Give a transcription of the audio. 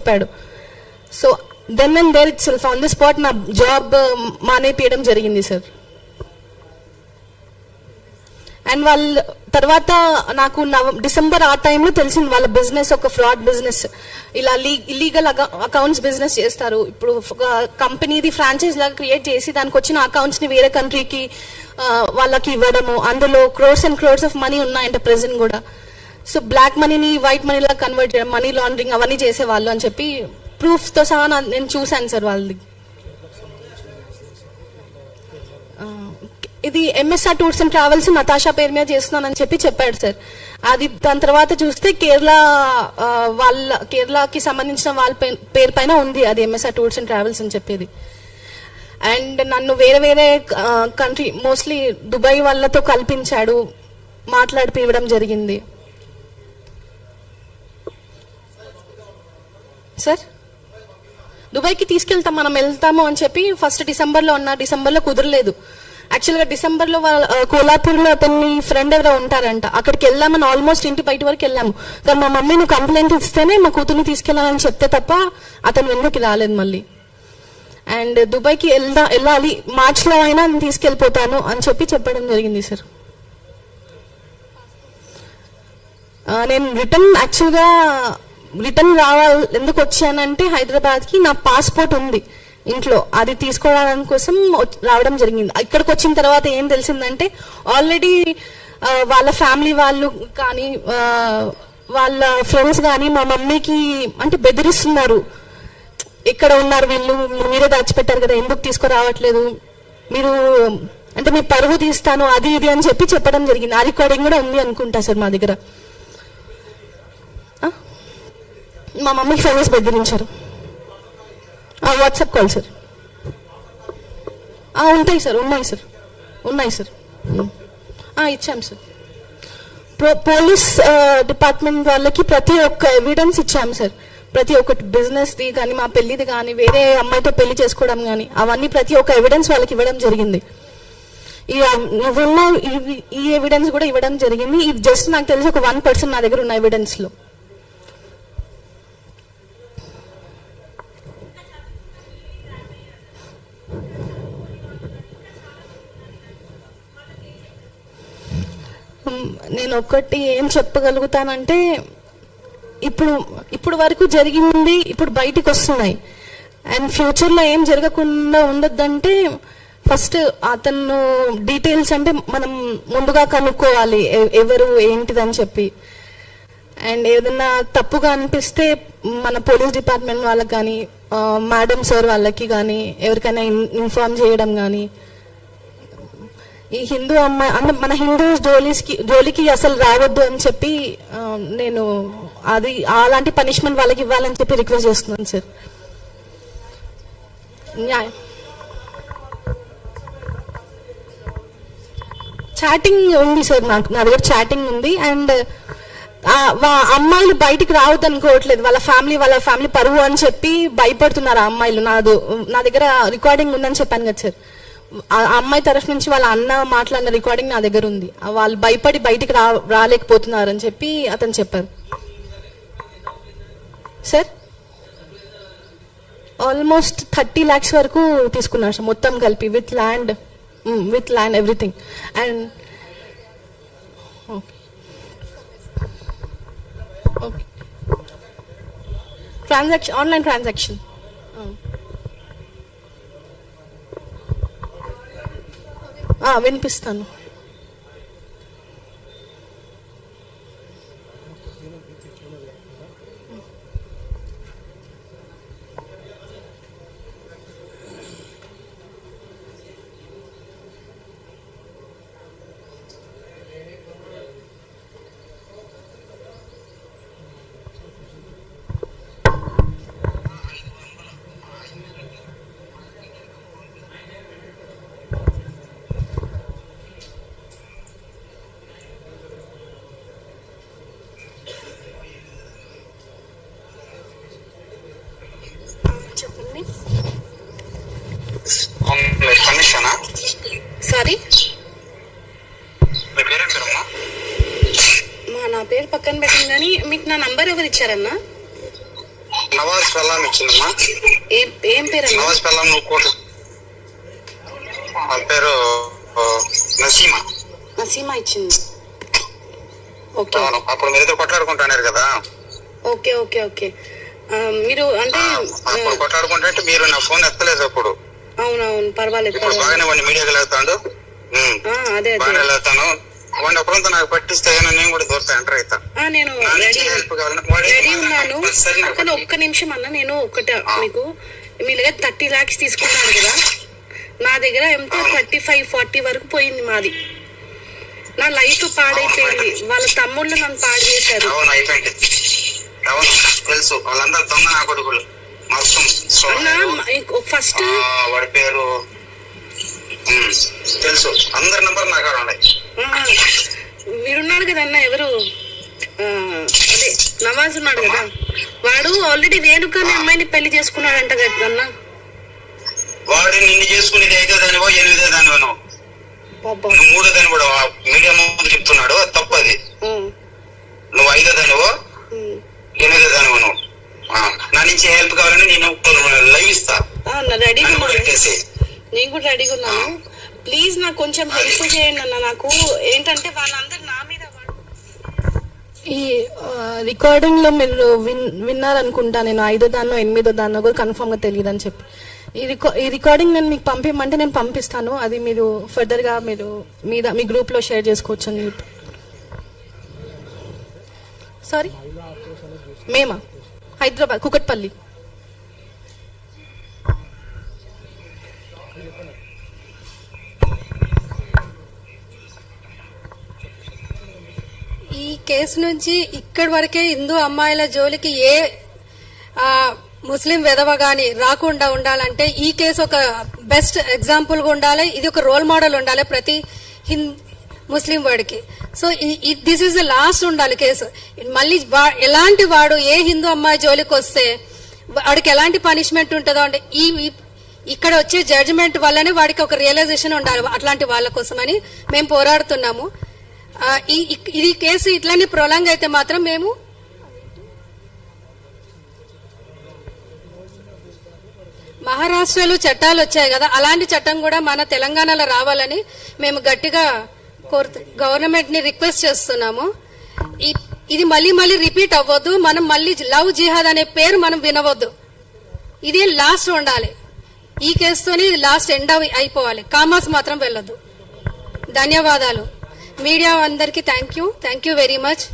చెప్పాడు. So then and there itself on the spot నా job మానేపియడం జరిగింది సార్. అండ్ వాళ్ళ తర్వాత నాకు డిసెంబర్ ఆ టైంలో తెలిసింది వాళ్ళ బిజినెస్ ఒక ఫ్రాడ్ బిజినెస్, ఇలా ఇల్లీగల్ అకౌంట్స్ బిజినెస్ చేస్తారు. ఇప్పుడు కంపెనీది ఫ్రాంచైజ్ లాగా క్రియేట్ చేసి దానికి వచ్చిన అకౌంట్స్ ని వేరే కంట్రీకి వాళ్ళకి ఇవ్వడము, అందులో crores and crores of money ఉన్నాయంట ప్రెసెంట్ కూడా. సో బ్లాక్ మనీని వైట్ మనీలా కన్వర్ట్ చేయడం, మనీ లాండరింగ్ అవన్నీ చేసేవాళ్ళు అని చెప్పి ప్రూఫ్ తో సహా నేను చూశాను సార్ వాళ్ళది. ఇది MSR tours and travels Natasha పేరు మీద చేస్తున్నానని చెప్పాడు సార్. అది దాని తర్వాత చూస్తే కేరళకి సంబంధించిన వాళ్ళ పేరు పైన ఉంది అది ఎంఎస్ఆర్ టూర్స్ అండ్ ట్రావెల్స్ అని చెప్పేది. అండ్ నన్ను వేరే వేరే కంట్రీ మోస్ట్లీ దుబాయ్ వాళ్ళతో కల్పించాడు, మాట్లాడిపివ్వడం జరిగింది సార్. దుబాయ్కి తీసుకెళ్తాం మనం వెళ్తాము అని చెప్పి ఫస్ట్ డిసెంబర్లో కుదరలేదు. యాక్చువల్గా డిసెంబర్లో కోలాపూర్లో అతన్ని ఫ్రెండ్ ఎవరో ఉంటారంట, అక్కడికి వెళ్ళామని ఆల్మోస్ట్ ఇంటి బయట వరకు వెళ్ళాము. కానీ మా మమ్మీ నువ్వు కంప్లైంట్ ఇస్తేనే మా కూతుర్ని తీసుకెళ్ళాలని చెప్తే తప్ప అతను ఎందుకు రాలేదు మళ్ళీ. అండ్ దుబాయ్కి వెళ్ళాలి మార్చ్లో అయినా తీసుకెళ్ళిపోతాను అని చెప్పడం జరిగింది సార్. నేను రిటర్న్ రావాలి ఎందుకు వచ్చానంటే హైదరాబాద్కి నా పాస్పోర్ట్ ఉంది ఇంట్లో, అది తీసుకోవడానికి కోసం రావడం జరిగింది. ఇక్కడికి వచ్చిన తర్వాత ఏం తెలిసిందంటే ఆల్రెడీ వాళ్ళ ఫ్యామిలీ వాళ్ళు కానీ వాళ్ళ ఫ్రెండ్స్ కానీ మా మమ్మీకి అంటే బెదిరిస్తున్నారు, ఇక్కడ ఉన్నారు వీళ్ళు, మీరే దాచిపెట్టారు కదా ఎందుకు తీసుకురావట్లేదు, మీరు అంటే మీ పరువు తీస్తాను అది ఇది అని చెప్పడం జరిగింది. ఆ రికార్డింగ్ కూడా ఉంది అనుకుంటా సార్ మా దగ్గర. మా మమ్మీకి ఫోన్ చేసి బెదిరించారు. WhatsApp call sir. ఉన్నాయి సార్ ఇచ్చాం సార్. పోలీస్ డిపార్ట్మెంట్ వాళ్ళకి ప్రతి ఒక్క ఎవిడెన్స్ ఇచ్చాం సార్. ప్రతి ఒక్కటి బిజినెస్ది కానీ మా పెళ్లిది కానీ వేరే అమ్మాయితో పెళ్లి చేసుకోవడం కానీ అవన్నీ ప్రతి ఒక్క ఎవిడెన్స్ వాళ్ళకి ఇవ్వడం జరిగింది. ఈ ఎవిడెన్స్ కూడా ఇవ్వడం జరిగింది. ఇది జస్ట్ నాకు తెలిసి ఒక 1% నా దగ్గర ఉన్న ఎవిడెన్స్ లో. నేను ఒక్కటి ఏం చెప్పగలుగుతానంటే ఇప్పుడు వరకు జరిగింది ఇప్పుడు బయటికి వస్తున్నాయి. అండ్ ఫ్యూచర్లో ఏం జరగకుండా ఉండొద్దంటే ఫస్ట్ అతను డీటెయిల్స్ అంటే మనం ముందుగా కనుక్కోవాలి ఎవరు ఏంటిదని చెప్పి. అండ్ ఏదన్నా తప్పుగా అనిపిస్తే మన పోలీస్ డిపార్ట్మెంట్ వాళ్ళకి కానీ మేడం సార్ వాళ్ళకి కానీ ఎవరికైనా ఇన్ఫార్మ్ చేయడం కానీ. ఈ హిందూ అమ్మాయి అంటే మన హిందూస్ జోలికి అసలు రావద్దు అని చెప్పి నేను అలాంటి పనిష్మెంట్ వాళ్ళకి ఇవ్వాలని చెప్పి రిక్వెస్ట్ చేస్తున్నాను సార్. చాటింగ్ ఉంది సార్, నా దగ్గర చాటింగ్ ఉంది. అండ్ అమ్మాయిలు బయటికి రావద్దు అనుకోవట్లేదు, వాళ్ళ ఫ్యామిలీ పరువు అని చెప్పి భయపడుతున్నారు ఆ అమ్మాయిలు. నా దగ్గర రికార్డింగ్ ఉందని చెప్పాను కదా సార్. ఆ అమ్మాయి తరఫు నుంచి వాళ్ళ అన్న మాట్లాడిన రికార్డింగ్ నా దగ్గర ఉంది. వాళ్ళు భయపడి బయటికి రాలేకపోతున్నారు అని చెప్పి అతను చెప్పారు సార్. ఆల్మోస్ట్ 30 lakhs వరకు తీసుకున్నారు సార్ మొత్తం కలిపి with land everything. And transaction online transaction వినిపిస్తాను. సారీ నా పేరు పక్కన పెట్టింది కానీ మీకు నా నంబర్ ఎవరు ఇచ్చారన్నా? నవాజ్ పెళ్ళాం ఇచ్చిందమ్మా. ఏం పేరు? నవాజ్ పెళ్ళాం నువ్వు కోర్టు పేరు నసీమా. నసీమా ఇచ్చింది. ఓకే, అప్పుడు మీరైతే కొట్లాడుకుంటున్నారు కదా. Okay okay okay. మీరు అంటే కొట్లాడుకుంటే మీరు నా ఫోన్ ఎత్తలేదు అప్పుడు. అవునవును, పర్వాలేదు. బాగానే వాడిని మీడియాకి వెళ్తాడు. అదే బాగానే వెళ్తాను. వాడిని అప్పుడంతా నాకు పట్టిస్తే నేను కూడా దూరతా ఎంటర్ అవుతా. నేను రెడీ ఉన్నాను. కానీ ఒక్క నిమిషం అన్న, నేను ఒకటి మీకు, మీ దగ్గర 30 lakhs తీసుకున్నాను కదా, నా దగ్గర ఎంతో 35-40 వరకు పోయింది మాది. నా లైఫ్ పాడైపోయింది. వాళ్ళ తమ్ముళ్ళు నన్ను పాడు చేశారు. అవును, అయిపోయింది. అవును తెలుసు, వాళ్ళందరూ దొంగ నా కొడుకులు మొత్తం. ఫస్ట్ వాడి పేరు తెలుసు, అందరి నంబర్ నా కాడ ఉన్నాయి. మీరున్నారు కదా అన్న, ఎవరు అదే నవాజ్ ఉన్నాడు కదా, వాడు ఆల్రెడీ రేణుకాని అమ్మాయిని పెళ్లి చేసుకున్నాడంట కదా అన్న. వాడు నిన్ను చేసుకునేది 5వ దానివో 8వ దానివో, నువ్వు 3వ దాని కూడా మీడియా ముందు చెప్తున్నాడు. తప్పు అది. నువ్వు 5వ దానివో 8వ దానివో. నువ్వు నా నుంచి హెల్ప్ కావాలని నేను లైవ్ ఇస్తా. నేను కూడా రెడీగా ఉన్నాను. ప్లీజ్ నాకు కొంచెం హెల్ప్ చేయండి అన్న. నాకు ఏంటంటే వాళ్ళందరూ నా మీద, ఈ రికార్డింగ్ లో మీరు విన్నారనుకుంటా, నేను 5వ దాన్నో 8వ దాన్నో కూడా కన్ఫర్మ్ గా తెలియదు అని చెప్పి. ఈ రికార్డింగ్ నేను మీకు పంపించమంటే నేను పంపిస్తాను. అది మీరు ఫర్దర్ గా మీరు మీ గ్రూప్ లో షేర్ చేసుకోవచ్చు అని చెప్పి. సారీ, మేమా హైదరాబాద్ కుకట్పల్లి. ఈ కేసు నుంచి ఇక్కడి వరకే హిందూ అమ్మాయిల జోలికి ఏ ముస్లిం విధవ గాని రాకుండా ఉండాలంటే ఈ కేసు ఒక బెస్ట్ ఎగ్జాంపుల్ గా ఉండాలి. ఇది ఒక రోల్ మోడల్ ఉండాలి ప్రతి ముస్లిం వాడికి. So this is the last ఉండాలి కేసు. మళ్ళీ ఎలాంటి వాడు ఏ హిందూ అమ్మాయి జోలికి వస్తే వాడికి ఎలాంటి పనిష్మెంట్ ఉంటుందో అంటే ఇక్కడ వచ్చే జడ్జిమెంట్ వల్లనే వాడికి ఒక రియలైజేషన్ ఉండాలి అట్లాంటి వాళ్ళ కోసమని మేము పోరాడుతున్నాము. ఇది కేసు ఇట్లానే ప్రొలాంగ్ అయితే మాత్రం మేము మహారాష్ట్రలో చట్టాలు వచ్చాయి కదా, అలాంటి చట్టం కూడా మన తెలంగాణలో రావాలని మేము గట్టిగా గవర్నమెంట్ ని రిక్వెస్ట్ చేస్తున్నాము. ఇది మళ్ళీ మళ్ళీ రిపీట్ అవ్వద్దు. మనం మళ్ళీ లవ్ జిహాద్ అనే పేరు మనం వినవద్దు. ఇది లాస్ట్ ఉండాలి. ఈ కేసుతోని లాస్ట్ ఎండ్ అయిపోవాలి. కామాస్ మాత్రం వెళ్ళొద్దు. ధన్యవాదాలు మీడియా అందరికి. Thank you very much.